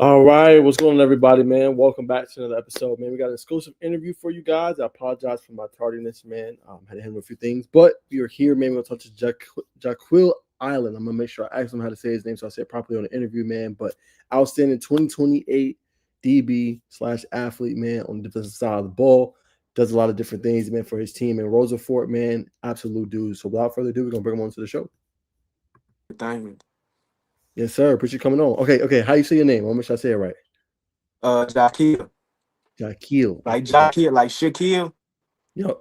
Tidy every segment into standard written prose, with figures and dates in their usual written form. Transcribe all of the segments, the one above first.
All right, what's going on, everybody, man? Welcome back to another episode, man. We got an exclusive interview for you guys. I apologize for my tardiness, man. Had to handle a few things, but we are here, man. We'll talk to Jaquille Island. I'm gonna make sure I ask him how to say his name, so I say it properly on the interview, man. But outstanding 2028 DB slash athlete, man, on the defensive side of the ball. Does a lot of different things, man, for his team. And Rosa Fort, man, absolute dude. So without further ado, we're gonna bring him on to the show. Thank you. Yes, sir. Appreciate you coming on. Okay. How you say your name? I want to make sure I say it right. Jaquille. Jaquille. Like Okay. Jaquille, like Shaquille. Yep.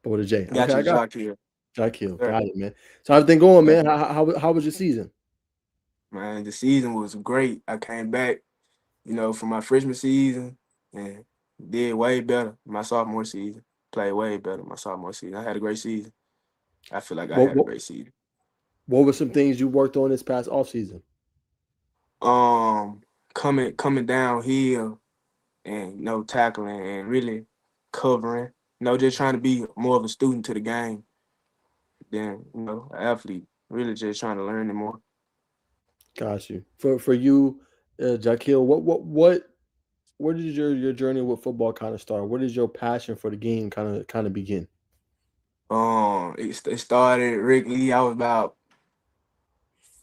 But with a J. Okay, Got I you, got Jaquille. Jaquille. Sure. Got it, man. So how's everything going, Yeah. man? How was your season? Man, the season was great. I came back, from my freshman season and did way better my sophomore season. Played way better my sophomore season. I had a great season. I feel like I What had a what great season. what were some things you worked on this past off season? Um, coming downhill and tackling and really covering. Just trying to be more of a student to the game than an athlete. Really just trying to learn it more. Got you. For you, Jaquille, where did your journey with football kind of start? Where did your passion for the game kind of begin? It started Wrigley. I was about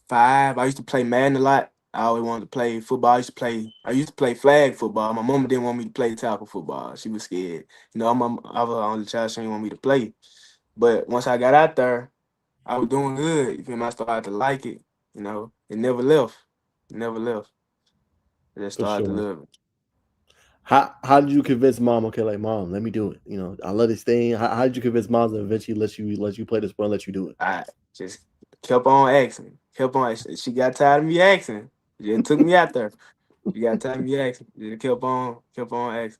5. I used to play Madden a lot. I always wanted to play football. I used to play flag football. My mama didn't want me to play tackle football. She was scared. I was the only child. She didn't want me to play. But once I got out there, I was doing good. You feel me? I started to like it. It never left. It never left. I just For started to sure. love it. How did you convince mom? Okay, like mom, let me do it. I love this thing. How did you convince mom to eventually let you play this sport and let you do it? I just kept on asking. Kept on asking. She got tired of me asking. It took me out there. She got tired of me asking. Just kept on asking.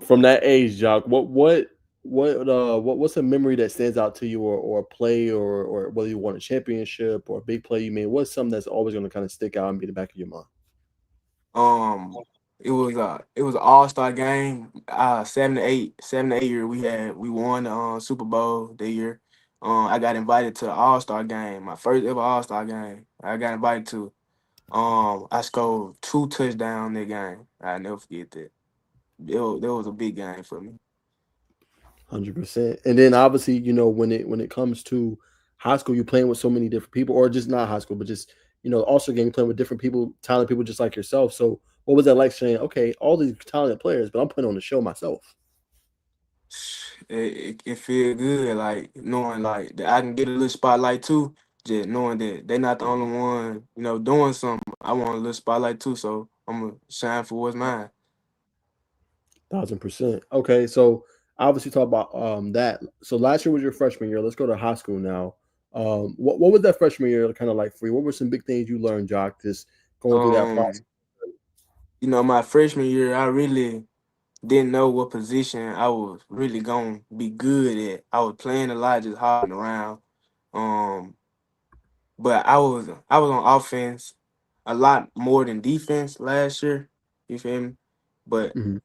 From that age, Jock, what's a memory that stands out to you, or a play, or whether you won a championship or a big play you made? What's something that's always going to kind of stick out and be the back of your mind? Um, it was an all-star game. 7 to 8 year we won the Super Bowl that year. I got invited to the all-star game, my first ever all-star game. I got invited to. I scored 2 touchdowns that game. I never forget that. That was a big game for me. 100%. And then obviously, when it comes to high school, you're playing with so many different people, or just not high school, but just also game playing with different people, talented people just like yourself. So what was that like saying, okay, all these talented players, but I'm putting on the show myself? It feel good, like knowing like that I can get a little spotlight too. Just knowing that they're not the only one, doing something. I want a little spotlight too, so I'm gonna shine for what's mine. 1,000%. Okay, so obviously talk about that. So last year was your freshman year. Let's go to high school now. What was that freshman year kind of like for you? What were some big things you learned, Jock, just going through that process? Um, my freshman year, I really didn't know what position I was really gonna be good at. I was playing a lot, just hopping around. Um, but I was on offense a lot more than defense last year. You feel me? But Mhm.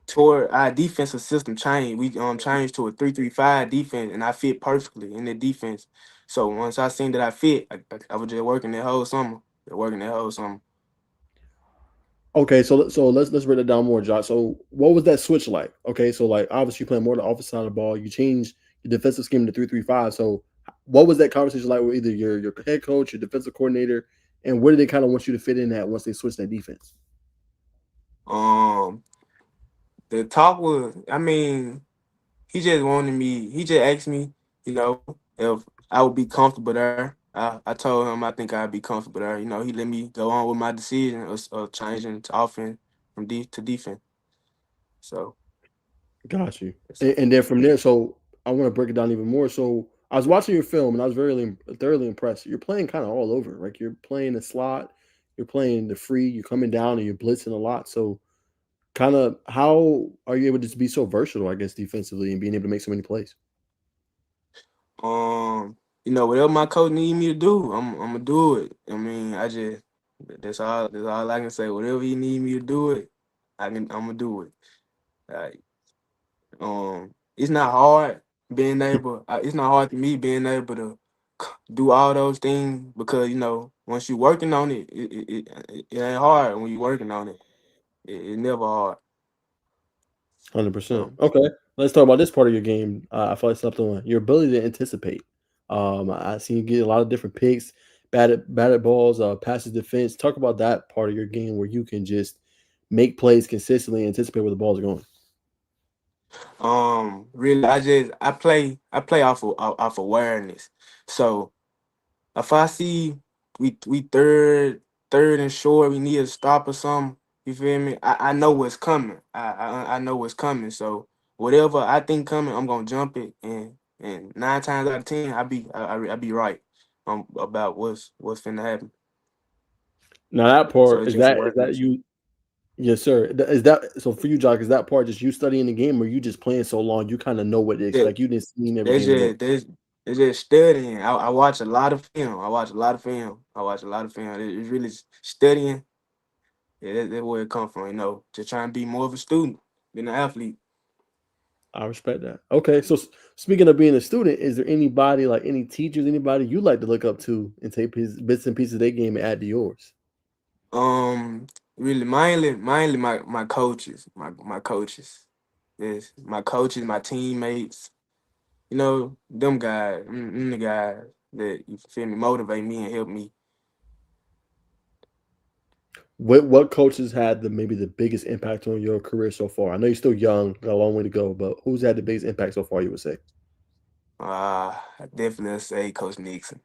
toward our defensive system changed. We changed to a 3-3-5 defense, and I fit perfectly in the defense. So once I seen that I fit, I was just working that whole summer. Working that whole summer. Okay, so let's break it down more, Josh. So what was that switch like? Okay, so like obviously you playing more the offensive side of the ball. You changed your defensive scheme to 3-3-5. So what was that conversation like with either your head coach, your defensive coordinator, and where did they kind of want you to fit in at once they switched that defense? Um, the talk was, he just wanted me. He just asked me, if I would be comfortable there. I told him I think I'd be comfortable there. He let me go on with my decision of changing to offense from deep to defense. So Got you. that's And then from there, so I want to break it down even more. So I was watching your film and I was very thoroughly impressed. You're playing kind of all over. Like you're playing the slot, you're playing the free, you're coming down and you're blitzing a lot. So kind of how are you able to just be so versatile, I guess, defensively and being able to make so many plays? whatever my coach need me to do, I'm gonna do it. I just that's all I can say. Whatever he need me to do it, I'm gonna do it. Like, it's not hard it's not hard to me being able to do all those things because once you're working on it, it ain't hard. When you're working on it, it never hard. 100%. So Okay, let's talk about this part of your game. I feel like something on your ability to anticipate. I seen you get a lot of different picks, batted balls, passes defense. Talk about that part of your game where you can just make plays consistently, and anticipate where the balls are going. really, I play off awareness. So if I see we third and short, we need a stop or something. You feel me? I know what's coming. I know what's coming. So whatever I think coming, I'm gonna jump it, and 9 times out of 10, I be right about what's finna happen. Now that So part it's is just that awareness. you. Yes, sir. Is that so for you, Jock? Is that part just you studying the game, or you just playing so long you kind of know what to That expect? You didn't see every that's game today. just that's it's just studying. I watch a lot of film. I watch a lot of film. I watch a lot of film. It's really studying. Yeah, that's where it come from. Just trying to be more of a student than an athlete. I respect that. Okay, so speaking of being a student, is there anybody like any teachers, anybody you like to look up to and take bits and pieces of their game and add to yours? Um, really, mainly my coaches, my coaches. Yes, my coaches, my teammates. Them guys, the guys that you feel me motivate me and help me. What coaches had the maybe the biggest impact on your career so far? I know you're still young, got a long way to go, but who's had the biggest impact so far? You would say. I definitely say Coach Nixon.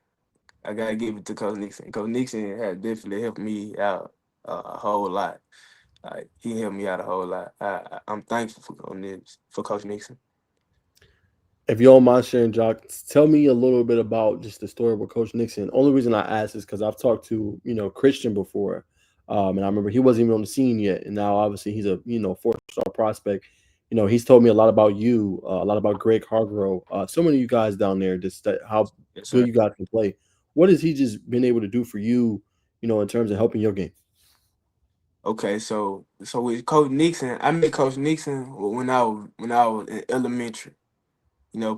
I gotta give it to Coach Nixon. Coach Nixon had definitely helped me out a whole lot. Like he helped me out a whole lot. I'm thankful for Coach Nixon. If you don't mind sharing, Jock, tell me a little bit about just the story with Coach Nixon. Only reason I asked is because I've talked to Christian before, and I remember he wasn't even on the scene yet, and now obviously he's a 4-star prospect. He's told me a lot about you, a lot about Greg Hargrove, so many of you guys down there, just that how Yes, good sir. you guys can play. What has he just been able to do for you, in terms of helping your game? Okay, so with Coach Nixon, I met Coach Nixon when I was in elementary.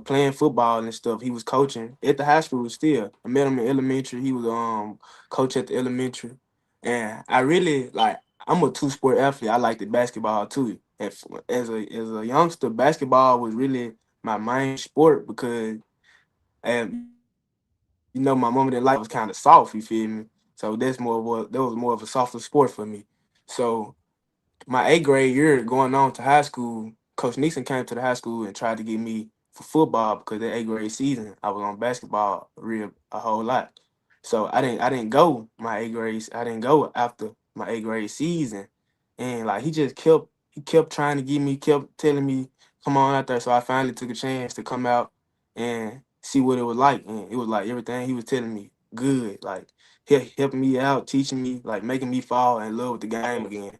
Playing football and stuff. He was coaching at the high school still. I met him in elementary. He was coach at the elementary, and I really like. I'm a two-sport athlete. I like the basketball too. As a youngster, basketball was really my main sport because my mom and life was kind of soft. You feel me? So that was more of a softer sport for me. So my 8th grade year going on to high school, Coach Nixon came to the high school and tried to get me for football because that 8th grade season I was on basketball a whole lot. So I didn't go my 8th grade. I didn't go after my 8th grade season, and like he kept trying to get me, kept telling me come on out there. So I finally took a chance to come out and see what it was like, and it was like everything he was telling me good, like he helping me out, teaching me, like making me fall in love with the game again.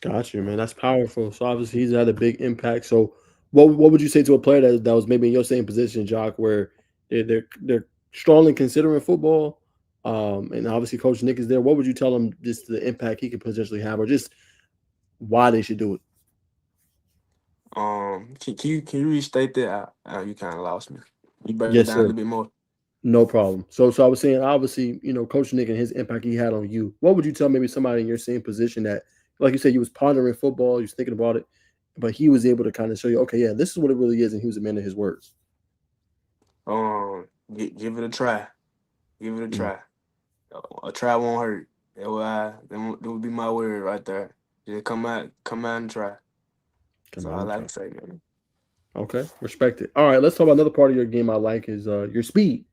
Got you, man. That's powerful. So obviously he's had a big impact. So what would you say to a player that was maybe in your same position, Jock, where they're strongly considering football, and obviously Coach Nick is there. What would you tell them just the impact he could potentially have, or just why they should do it? Can you restate that? You kind of lost me. You break it Yes, down a sir. little bit more. No problem. So I was saying, obviously, Coach Nick and his impact he had on you. What would you tell maybe somebody in your same position that, like you said, you was pondering football, you was thinking about it, but he was able to kind of show you, okay, yeah, this is what it really is, and he was a man of his words. Give it a try. Give it a Mm, try. A try won't hurt. That would be my word right there. Just come out and try. That's come on all and I try. can say, man. Okay, respect it. All right, let's talk about another part of your game I like is your speed.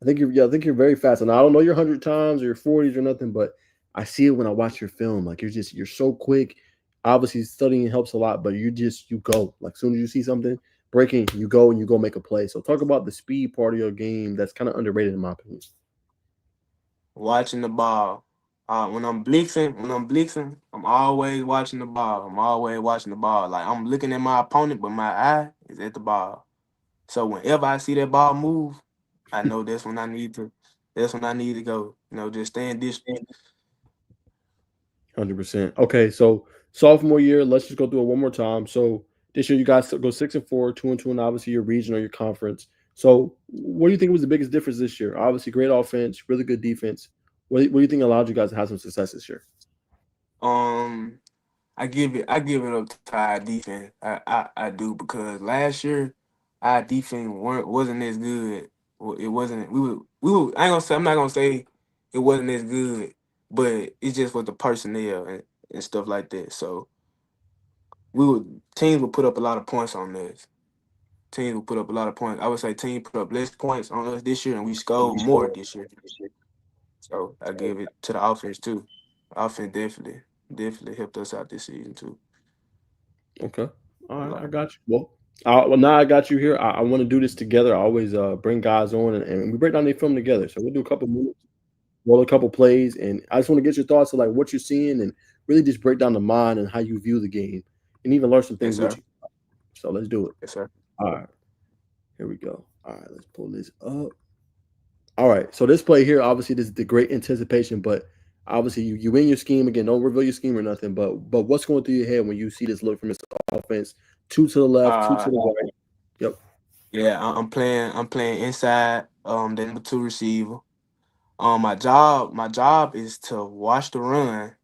I think you're very fast, and I don't know your 100 times or your 40s or nothing, but I see it when I watch your film. Like you're so quick. Obviously, studying helps a lot, but you go. Like soon as you see something breaking, you go and you go make a play. So talk about the speed part of your game that's kind of underrated in my opinion. Watching the ball. When I'm blitzing, I'm always watching the ball. I'm always watching the ball. Like I'm looking at my opponent, but my eye is at the ball. So whenever I see that ball move, I know that's when I need to. That's when I need to go. Just stay in distance. 100%. Okay, so sophomore year, let's just go through it one more time. So this year you guys go 6-4, 2-2, and obviously your region or your conference. So, what do you think was the biggest difference this year? Obviously, great offense, really good defense. What do you think allowed you guys to have some success this year? Um, I give it up to our defense. I do because last year our defense wasn't as good. It wasn't. We were. I ain't gonna say. I'm not gonna say it wasn't as good, but it's just with the personnel and stuff like that. So teams would put up a lot of points on us. Teams would put up a lot of points. I would say teams put up less points on us this year, and we scored more this year. So I give it to the offense too. Offense definitely helped us out this season too. Okay. All A right, I lot. got you. Well, now I got you here. I want to do this together. I always bring guys on and we break down their film together. So we'll do a couple minutes, roll a couple plays, and I just want to get your thoughts on like what you're seeing and really just break down the mind and how you view the game, and even learn some Yes, things with sir. you. So let's do it. Yes, sir. All right, here we go. All right, let's pull this up. All right, so this play here, obviously, this is the great anticipation, but obviously, you win your scheme again. Don't reveal your scheme or nothing, but what's going through your head when you see this look from this offense? Two to the left, two to Uh, the right. Yep. yeah, I'm playing inside. The number two receiver. My job is to watch the run,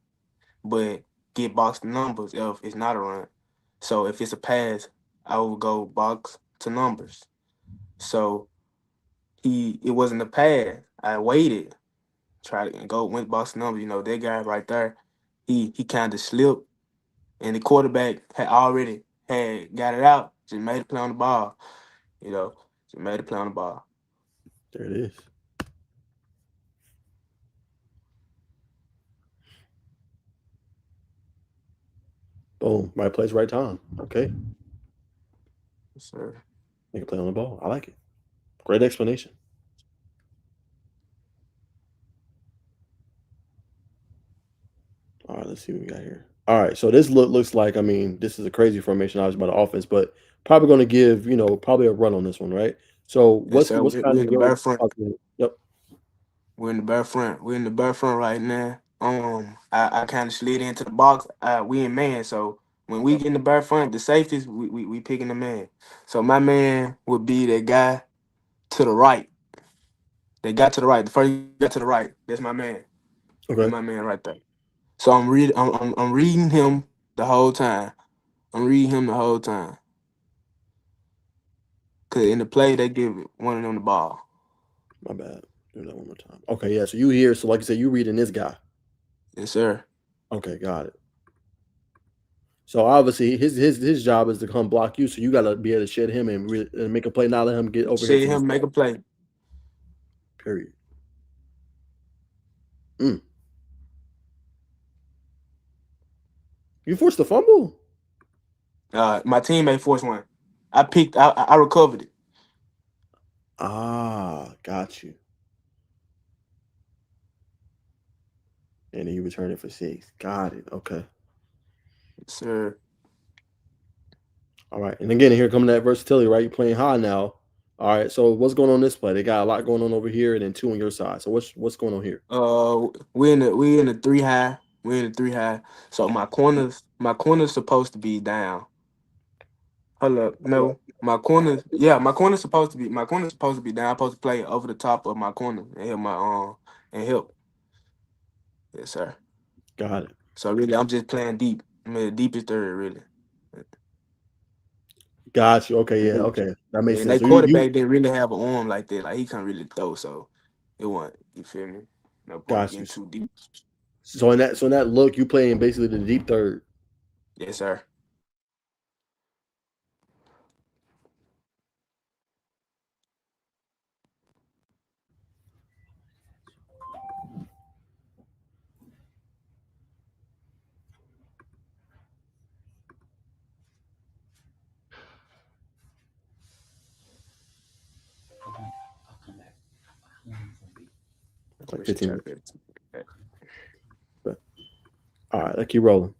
but get box numbers if it's not a run. So if it's a pass, I will go box to numbers. So it wasn't a pass. I waited, tried to go went box to numbers. That guy right there, he kind of slipped, and the quarterback had already had got it out. Just made a play on the ball. You know, just made a play on the ball. There it is. Boom. Right place, right time. Okay. Yes, sir. They can play on the ball. I like it. Great explanation. All right, let's see what we got here. All right, so this looks like, I mean, this is a crazy formation, obviously, by the offense, but probably going to give, probably a run on this one, right? So Yes, what's sir. what's We're kind in of the your back front. yep. We're in the back front. We're in the back front right now. I kind of slid into the box. We in man, so when we get in the back front, the safeties, we picking the man. So my man would be that guy to the right. That guy to the right. The first guy to the right. That's my man. That's Okay. my man right there. So I'm reading him the whole time. I'm reading him the whole time. Cause in the play they give one of them the ball. My bad. Do that one more time. Okay, yeah. So you here, so like you said, you reading this guy. Yes, sir. Okay, got it. So obviously his job is to come block you, so you gotta be able to shed him and, and make a play, not let him get over here See to this him make guy. a play. Period. Mm. You forced the fumble? My teammate forced one. I recovered it. Ah, got you. And then you return it for 6. Got it. Okay. Yes, sir. All right. And again, here coming that versatility, right? You're playing high now. All right. So what's going on this play? They got a lot going on over here and then 2 on your side. So what's going on here? We in the three high. We're in the three high. So my corner's supposed to be down. Hold up, no, my corner's supposed to be down. I'm supposed to play over the top of my corner and help and help. Yes, sir. Got it. So really, I'm just playing deep. I'm in the deepest third, really. Got you. Okay. Yeah. And Okay. That makes and sense. that So you quarterback didn't really have an arm like that. Like he can't really throw, so it wasn't. You feel me? No point got you. getting too deep. So in that look, you playing basically the deep third. Yes, sir. I Like wish I 15 tried minutes. that. But all right, let's keep rolling.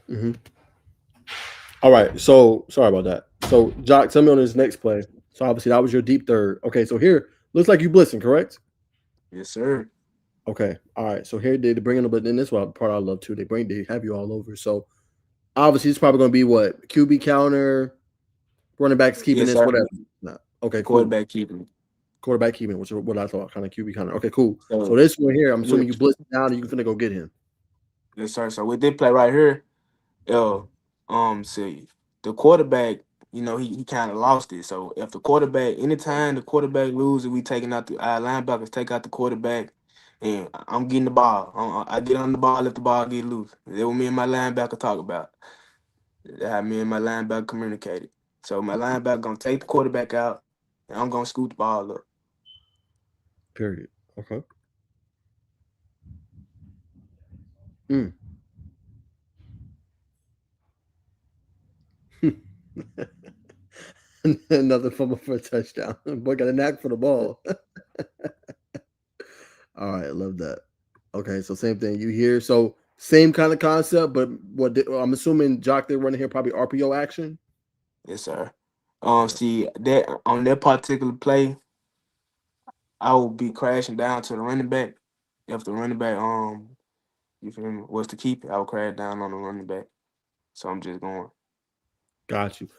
Mm-hmm. All right. So sorry about that. So Jock, tell me on this next play. So obviously that was your deep third. Okay. So here looks like you blitzing, correct? Yes, sir. Okay. All right. So here they bring in a, but then this one part I love too. They have you all over. So Obviously, it's probably going to be what QB counter, running backs keeping Yes, this, sir. whatever. No. Okay, cool. Quarterback keeping. Quarterback keeping, which is what I thought, kind of QB counter. Okay, cool. So So this one here, I'm assuming with you blitz down and you finna go get him. yes, sir. So with this play right here, see the quarterback, he kind of lost it. So if the quarterback, anytime the quarterback loses, we taking out our linebackers take out the quarterback, and I'm getting the ball. I get on the ball, let the ball get loose. That's what me and my linebacker talk about. That's how me and my linebacker communicated. So my linebacker gonna take the quarterback out, and I'm gonna scoot the ball up. Period. Okay. Mm. Another fumble for a touchdown. Boy got a knack for the ball. All right, I love that. Okay, so same thing. You hear so same kind of concept, but I'm assuming Jock they're running here probably RPO action. Yes, sir. Okay, See that on that particular play, I will be crashing down to the running back. If the running back, you feel me, was to keep it, I would crash down on the running back. So I'm just going. got you.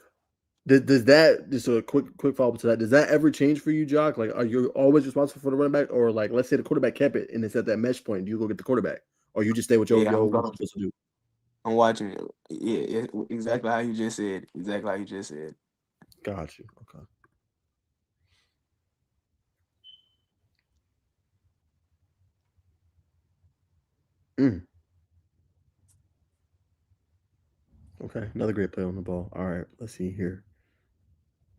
Does that just a quick follow up to that? Does that ever change for you, Jock? Like, are you always responsible for the running back, or like, let's say the quarterback kept it and it's at that mesh point, do you go get the quarterback, or you just stay with Yeah, yo I'm what you going. supposed to do? I'm watching it. Yeah, exactly how you just said. Exactly how you just said. Got you. Okay. Mm, okay. Another great play on the ball. All right. Let's see here.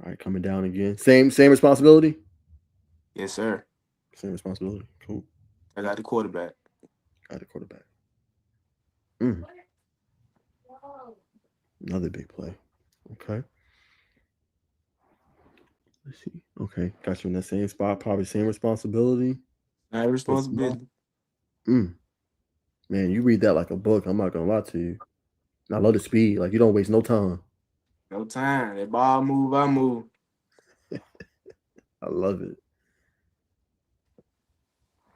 All right, coming down again. Same responsibility. Yes, sir. Same responsibility. Cool. I got the quarterback. Got the quarterback. Mm, another big play. Okay. Let's see. Okay, got you in that same spot. Probably same responsibility. I have Blitz them up. responsibility. Mm, man, you read that like a book. I'm not gonna lie to you. And I love the speed. Like you don't waste no time. No time. That ball move, I move. I love it.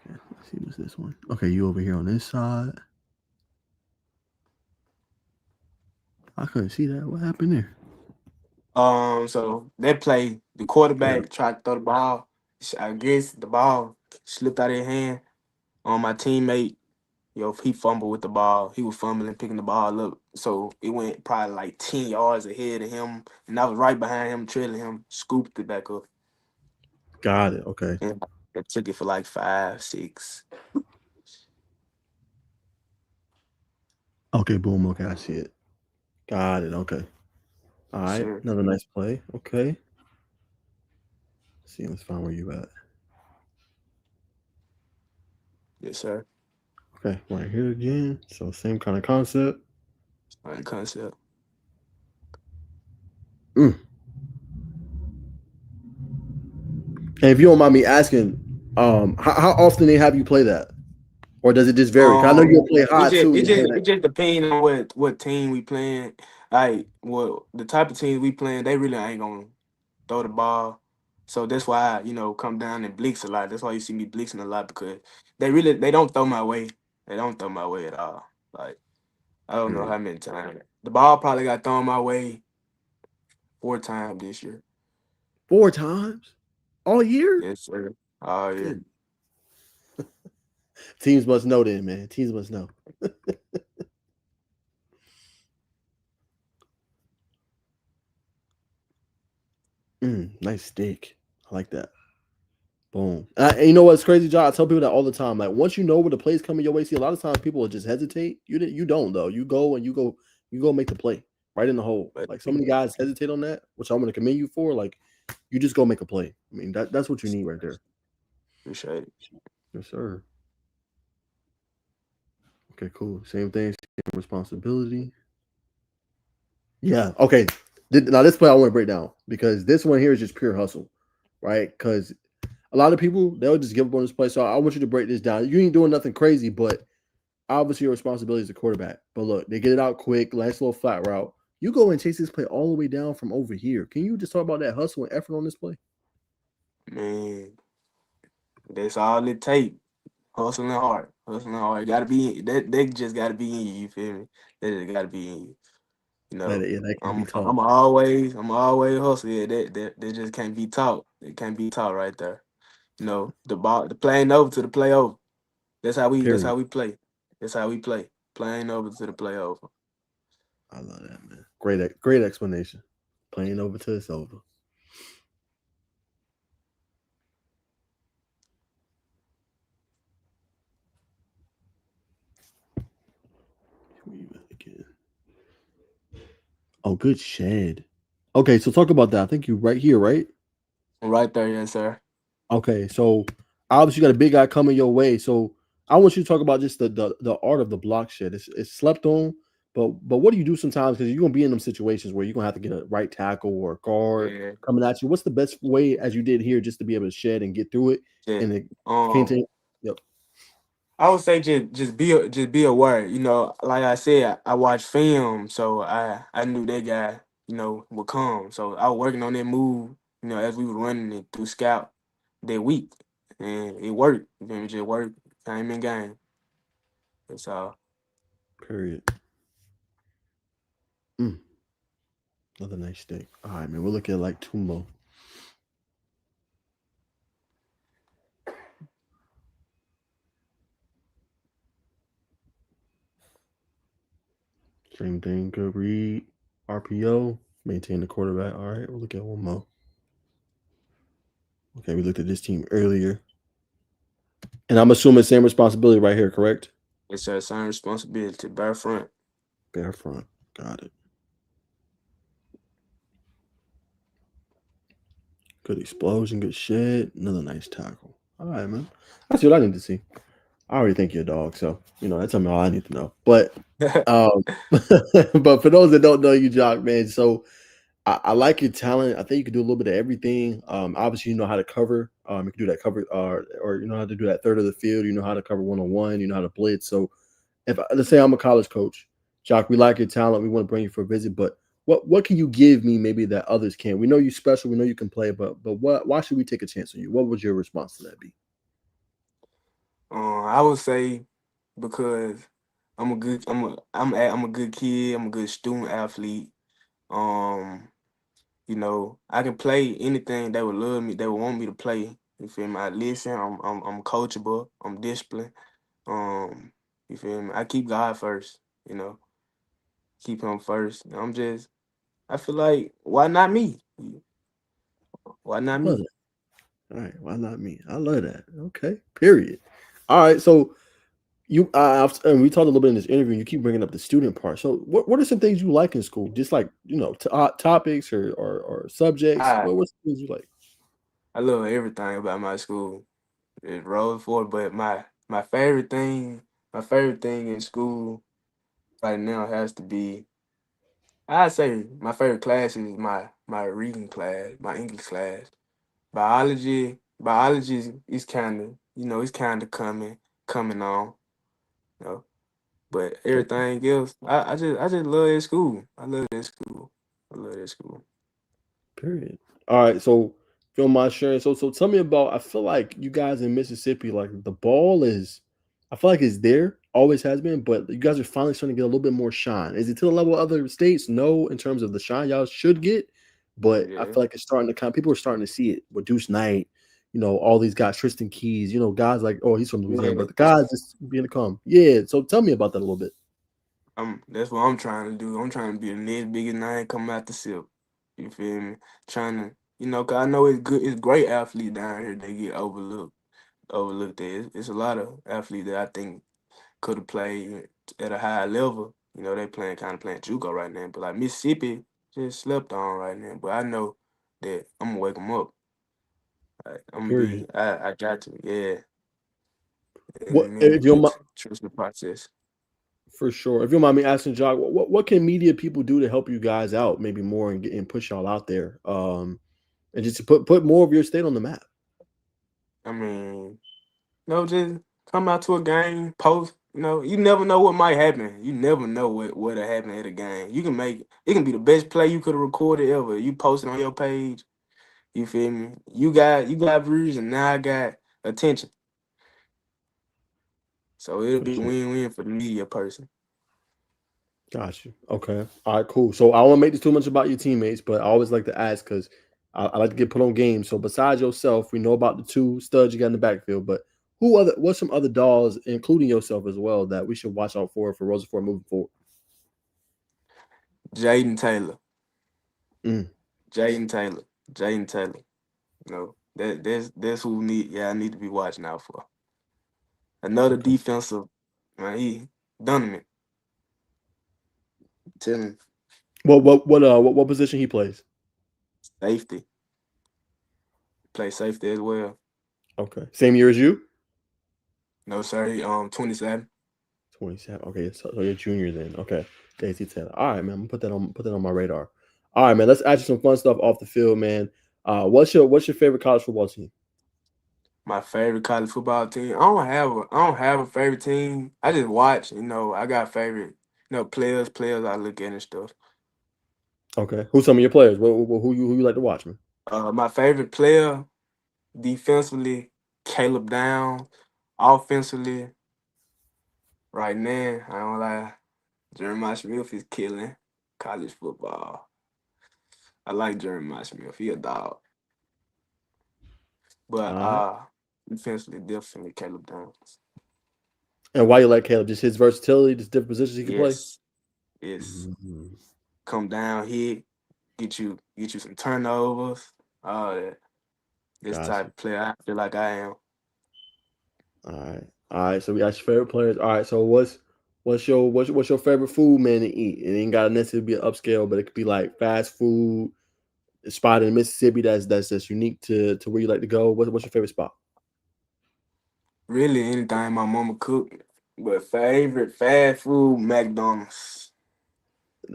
Okay, let's see what's this one. Okay, you over here on this side. I couldn't see that. What happened there? So that play, the Yeah. quarterback tried to throw the ball. I guess the ball slipped out of his hand. On my teammate, he fumbled with the ball. He was fumbling, picking the ball up. So it went probably like 10 yards ahead of him. And I was right behind him, trailing him, scooped it back up. Got it. Okay. And I took it for like 5, 6. Okay. Boom. Okay, I see it. Got it. Okay. All Yes, right. sir. Another nice play. Okay. Let's see. Let's find where you at. Yes, sir. Okay. Right here again. So same kind of concept. All right, concept. Mm. And if you don't mind me asking, how often they have you play that, or does it just vary? 'Cause I know you'll play It high just too. it And just then it just depends on what team we playing. Like what the type of teams we playing, they really ain't gonna throw the ball. So that's why come down and blitz a lot. That's why you see me blitzing a lot because they don't throw my way. They don't throw my way at all. Like I don't know period. how many times the ball probably got thrown my way 4 times this year. 4 times all year. Yes, sir. Oh yeah. Good. Teams must know then, man. Teams must know. Nice stick. I like that. Boom. And you know what's crazy, John? I tell people that all the time. Like once you know where the plays coming your way, see a lot of times people will just hesitate. You don't though. You go and you go make the play right in the hole. But Like so many guys hesitate on that, which I'm gonna commend you for. Like you just go make a play. I mean that's what you need right there. appreciate it. Yes, sir. Okay, cool. Same thing, same responsibility. Yeah. Okay. Now this play I want to break down because this one here is just pure hustle, right? Because a lot of people they'll just give up on this play. So I want you to break this down. You ain't doing nothing crazy, but obviously your responsibility as a quarterback. But look, they get it out quick, nice little flat route. You go and chase this play all the way down from over here. Can you just talk about that hustle and effort on this play? Man, that's all it takes. Hustling hard. Hustling hard. Gotta be that they just gotta be in you, you feel me? They just gotta be in you. You That know, yeah, that can be I'm tough. I'm always hustle. Yeah, that just can't be taught. It can't be taught right there. You know, the play ain't over to the play over. That's Period. how we play. That's how we play. Play ain't over to the play over. I love that, man. Great explanation. Playing over till it's over. Who you at again? Oh, good shed. Okay, so talk about that. I think you right here, right? Right there, yes, sir. Okay, so obviously you got a big guy coming your way. So I want you to talk about just the art of the block shed. It's slept on, but what do you do sometimes because you're gonna be in them situations where you're gonna have to get a right tackle or a guard Yeah, coming at you. What's the best way as you did here just to be able to shed and get through it yeah. and it Um, maintain? Yep, I would say just be aware. You know, like I said, I watched film, so I knew that guy, would come. So I was working on that move, as we were running it through scout that week, and it worked. You feel me? Just worked. Came in game. That's all. period. Mm, another nice steak. All right, man. We're looking at like two more. Same thing. Good read. RPO. Maintain the quarterback. All right. We'll look at one more. Okay, we looked at this team earlier. And I'm assuming same responsibility right here, correct? It's a same responsibility. Bear front. Bare front. Got it. Good explosion. Good shed. Another nice tackle. All right, man. That's what I need to see. I already think you're a dog, so that's all I need to know. But um, but for those that don't know you, Jock, man, so I like your talent. I think you can do a little bit of everything. Obviously, you know how to cover. You can do that cover, or you know how to do that third of the field. You know how to cover 1-on-1. You know how to blitz. So if let's say I'm a college coach, Jock, we like your talent. We want to bring you for a visit, but what can you give me maybe that others can? We know you're special. We know you can play, but what? Why should we take a chance on you? What would your response to that be? I would say because I'm a good kid. I'm a good student athlete. Um, I can play anything they would love me. They would want me to play. You feel me? I listen. I'm coachable. I'm disciplined. Um, you feel me? I keep God first. You know, keep Him first. I feel like why not me? Why I not love me? that. All right, why not me? I love that. Okay, period. All right, so and we talked a little bit in this interview. And you keep bringing up the student part. So, what are some things you like in school? Just like topics or subjects. I What's some things you like? I love everything about my school. It rolls forward, but my favorite thing in school right now has to be. I'd say my favorite class is my reading class, my English class. Biology is kind of it's kind of coming on, you know. But everything else, I just love that school. I love that school. I love that school. Period. All right, so film my sharing. So tell me about. I feel like you guys in Mississippi, like the ball is. I feel like it's there, always has been, but you guys are finally starting to get a little bit more shine. Is it to the level of other states? No, in terms of the shine y'all should get, but I Yeah, feel like it's starting to kind. People are starting to see it with Deuce Knight. All these guys, Tristan Keys. Guys like he's from Louisiana, yeah. but the guys just being to come. Yeah. So tell me about that a little bit. That's what I'm trying to do. I'm trying to be the next biggest name coming out the SIP. You feel me? Trying to, 'cause I know it's good. It's great athletes down here. They get overlooked there. It's a lot of athletes that I think could have played at a higher level. They playing JUCO right now, but like Mississippi just slept on right now. But I know that I'm gonna wake them up. Like, I'm gonna Period. be. I got to. Yeah. What And if man, you just trust the process. For sure. If you don't mind me asking, Jock, what can media people do to help you guys out, maybe more and push y'all out there, and just to put more of your state on the map? I mean, just come out to a game, post. You never know what might happen. You never know what'll happen at a game. It can be the best play you could have recorded ever. You post it on your page. You feel me? You got views, and now I got attention. So it'll For be sure. win-win for the media person. Got you. Okay. All right. Cool. So I don't want to make this too much about your teammates, but I always like to ask because I like to get put on games. So besides yourself, we know about the two studs you got in the backfield, but what's some other dogs, including yourself as well, that we should watch out for Rosa for moving forward? Jaden Taylor. Mm, Jaden Taylor. Jaden Taylor. That's who I need to be watching out for. Another okay. defensive man, he done me. Telling What position he plays? safety. Play safety as well. Okay. Same year as you? No, sir. 27. 27. Okay, so you're junior then. Okay. JC Taylor. All right, man. I'm gonna put that on my radar. All right, man. Let's ask you some fun stuff off the field, man. What's your favorite college football team? My favorite college football team. I don't have a favorite team. I just watch. I got favorite. Players I look at and stuff. Okay. Who's some of your players? Who you like to watch, man? My favorite player defensively, Caleb Downs. Offensively, right now, I don't lie. Jeremiah Smith is killing college football. I like Jeremiah Smith. He a dog. But All right. defensively, definitely Caleb Downs. And why you like Caleb? Just his versatility, just different positions he can play. Yes. Yes. Mhm. Come down, hit, get you some turnovers. All that. This Gotcha. type of player I feel like I am. All right. All right. So we got your favorite players. All right. So what's your favorite food, man, to eat? It ain't gotta necessarily be an upscale, but it could be like fast food, a spot in Mississippi that's unique to where you like to go. What's your favorite spot? Really anything my mama cook. But favorite fast food, McDonald's.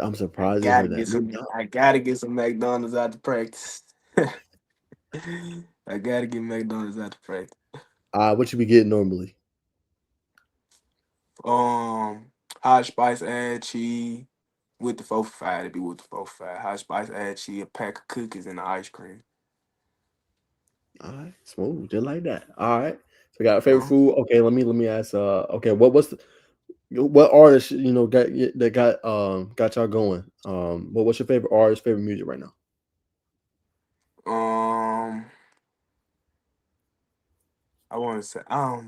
I'm surprised to hear that. I gotta get some McDonald's out to practice. I gotta get McDonald's out to practice. What you be getting normally? Hot spice add cheese with the 4 for $5. It'd be with the 4 for $5. Hot spice add cheese, a pack of cookies, and the ice cream. All right, smooth, just like that. All right. So we got a favorite Uh-huh. food. Okay, let me ask. Okay, what artist got y'all going? What's your favorite artist, favorite music right now? Um, I want to say I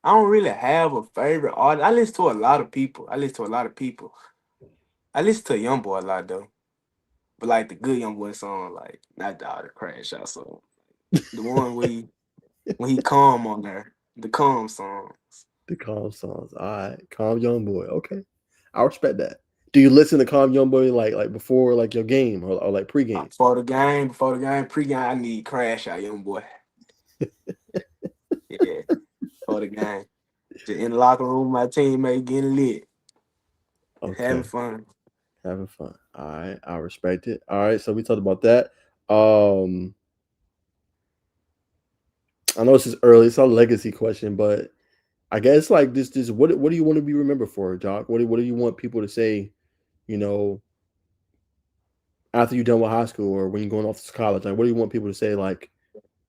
don't really have a favorite artist. I listen to a lot of people. I listen to Young Boy a lot though, but like the good Young Boy song, like not the other crash out song, the one when he calm on there, the calm song. The calm songs. All right, calm young boy. Okay, I respect that. Do you listen to calm young boy like before like your game or like pregame? Before the game, pregame, I need crash out Young Boy. Yeah, before the game, just in the locker room, my teammate getting lit, having Okay, fun. having fun. All right, I respect it. All right, so we talked about that. Um, I know this is early. It's a legacy question, but I guess like this. What do you want to be remembered for, Jock? What do you want people to say? You know, after you're done with high school or when you're going off to college, like what do you want people to say like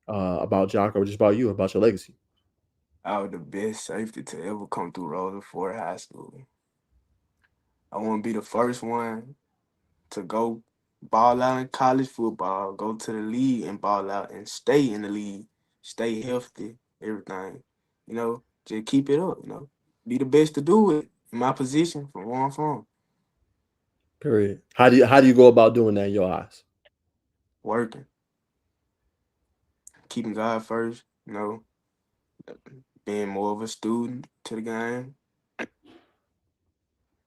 about Jock or just about you, about your legacy? I was the best safety to ever come through Rosa Ford High School. I want to be the first one to go ball out in college football, go to the league and ball out and stay in the league, stay healthy, everything. Just keep it up, Be the best to do it in my position from where I'm from. Period. How do you go about doing that in your eyes? Working, keeping God first, being more of a student to the game,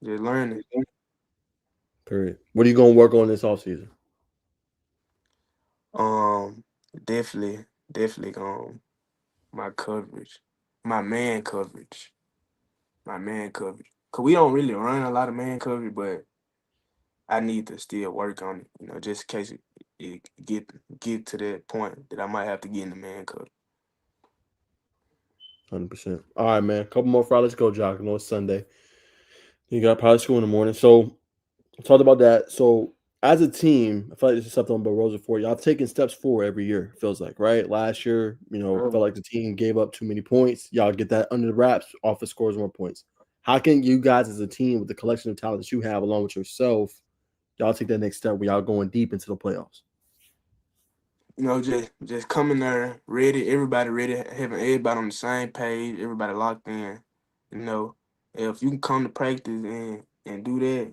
just learning. Period. What are you gonna work on this offseason? Um, definitely my coverage, my man coverage, my man coverage. Cause we don't really run a lot of man coverage, but I need to still work on it, just in case it get to that point that I might have to get in the man coverage. 100%. All right, man. Couple more Fridays. Let's go, Jock. I know it's Sunday. You got probably school in the morning. So talked about that. So as a team, I feel like this is something about Rosa for y'all taking steps forward every year. Feels like right. Last year, felt like the team gave up too many points. Y'all get that under the wraps. Offense scores more points. How can you guys as a team with the collection of talent that you have along with yourself, y'all take that next step where y'all going deep into the playoffs? Just coming there ready, everybody ready, having everybody on the same page, everybody locked in. If you can come to practice and do that,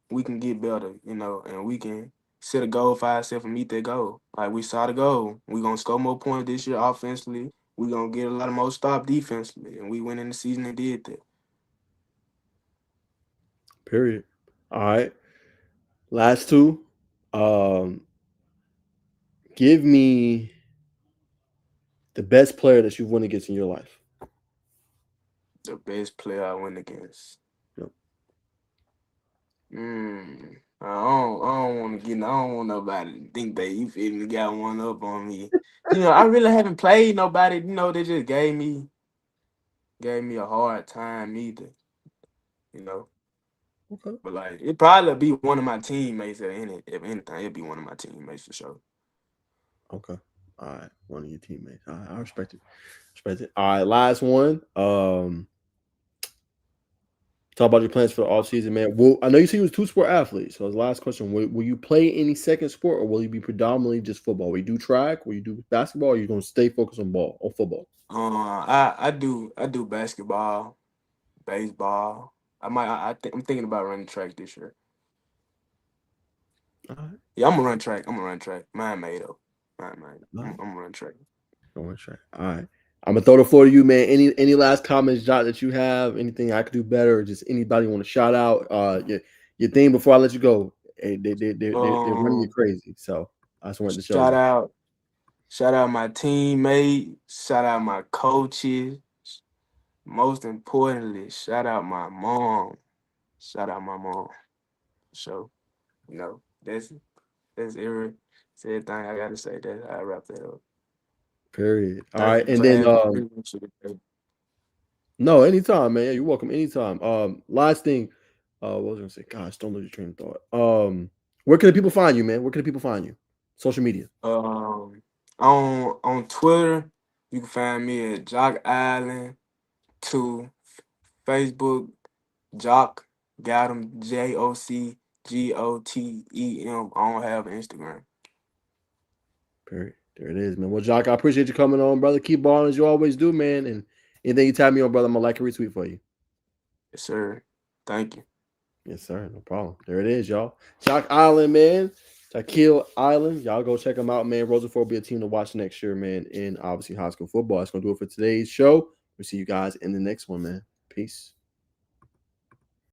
we can get better, and we can set a goal for ourselves and meet that goal. Like we saw the goal. We're gonna score more points this year offensively. We're gonna get a lot of more stop defensively. And we went in the season and did that. Period. All right. Last two. Um, give me the best player that you've won against in your life. The best player I went against. Yep. I don't want to get. I don't want nobody to think that you feel me got one up on me. I really haven't played nobody. They just gave me a hard time either. Okay. But like it probably be one of my teammates if anything, it'd be one of my teammates for sure. Okay. All right. One of your teammates. All right. I respect it. Respect it. All right. Last one. Talk about your plans for the offseason, man. Well, I know you said you was two-sport athlete. So, the last question: will you play any second sport, or will you be predominantly just football? Will you do track? Will you do basketball? Or are you going to stay focused on football? I do basketball, baseball. I'm thinking about running track this year. All right. Yeah, I'm gonna run track. Mine made up. Mine. All I'm right. gonna run track. Going track. All right. I'm gonna throw the floor to you, man. Any last comments, Jot, that you have? Anything I could do better, or just anybody want to shout out? Your thing before I let you go. Hey, they're running you crazy. So I just wanted to show Shout you. out, shout out my teammate. Shout out my coaches. Most importantly, shout out my mom. Shout out my mom. So, that's everything I gotta say. That I wrap that up. Period. All Thank right, you and for then having me. Really appreciate it. no, anytime, man. You're welcome anytime. Last thing, what was I gonna say? Gosh, don't lose your train of thought. Where can the people find you, man? Where can the people find you? Social media. Um, on Twitter, you can find me at Jock Island. To Facebook, Jock Gotham JOCGOTEM. I don't have Instagram. Period. There it is, man. Well, Jock, I appreciate you coming on, brother. Keep balling as you always do, man. And anything you tap me on, brother, I'm gonna like and retweet for you. Yes, sir. Thank you. Yes, sir. No problem. There it is, y'all. Jock Island, man. Jaquille Island. Y'all go check them out, man. Rosa will be a team to watch next year, man, in obviously high school football. That's gonna do it for today's show. We'll see you guys in the next one, man. Peace.